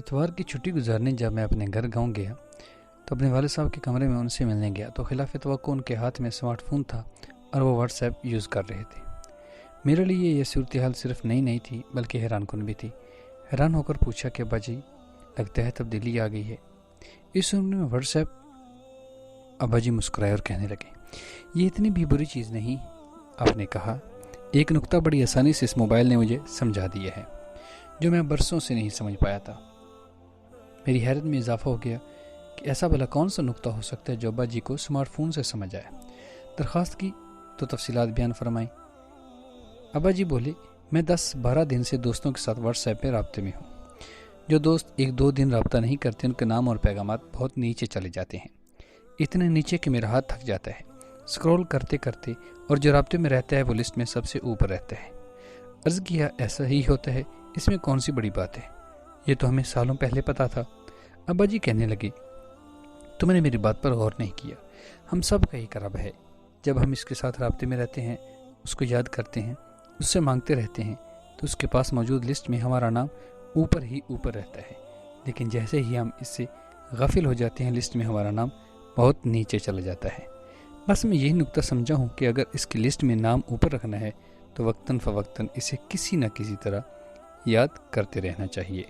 اتوار کی چھٹی گزارنے جب میں اپنے گھر گاؤں گیا تو اپنے والد صاحب کے کمرے میں ان سے ملنے گیا تو خلاف توقع ان کے ہاتھ میں اسمارٹ فون تھا اور وہ واٹس ایپ یوز کر رہے تھے۔ میرے لیے یہ صورتحال صرف نئی نہیں تھی بلکہ حیران کن بھی تھی۔ حیران ہو کر پوچھا کہ ابا جی لگتا ہے تبدیلی آ گئی ہے اس عمر میں واٹس ایپ؟ ابا جی مسکرائے اور کہنے لگے یہ اتنی بھی بری چیز نہیں۔ آپ نے کہا ایک نقطہ بڑی آسانی سے اس موبائل نے مجھے سمجھا دیا ہے جو میں برسوں سے نہیں سمجھ پایا تھا۔ میری حیرت میں اضافہ ہو گیا کہ ایسا بھلا کون سا نقطہ ہو سکتا ہے جو ابا جی کو اسمارٹ فون سے سمجھ آیا۔ درخواست کی تو تفصیلات بیان فرمائیں۔ ابا جی بولے میں 10-12 دن سے دوستوں کے ساتھ واٹس ایپ پہ رابطے میں ہوں۔ جو دوست 1-2 دن رابطہ نہیں کرتے ان کے نام اور پیغامات بہت نیچے چلے جاتے ہیں، اتنے نیچے کہ میرا ہاتھ تھک جاتا ہے سکرول کرتے کرتے، اور جو رابطے میں رہتا ہے وہ لسٹ میں سب سے اوپر رہتا ہے۔ عرض کیا ایسا ہی ہوتا ہے، اس میں کون سی بڑی بات ہے، یہ تو ہمیں سالوں پہلے پتا تھا۔ ابا جی کہنے لگے تم نے میری بات پر غور نہیں کیا، ہم سب کا ایک رب ہے، جب ہم اس کے ساتھ رابطے میں رہتے ہیں، اس کو یاد کرتے ہیں، اس سے مانگتے رہتے ہیں تو اس کے پاس موجود لسٹ میں ہمارا نام اوپر ہی اوپر رہتا ہے، لیکن جیسے ہی ہم اس سے غافل ہو جاتے ہیں لسٹ میں ہمارا نام بہت نیچے چلا جاتا ہے۔ بس میں یہی نقطہ سمجھا ہوں کہ اگر اس کی لسٹ میں نام اوپر رکھنا ہے تو وقتاً فوقتاً اسے کسی نہ کسی طرح یاد کرتے رہنا چاہیے۔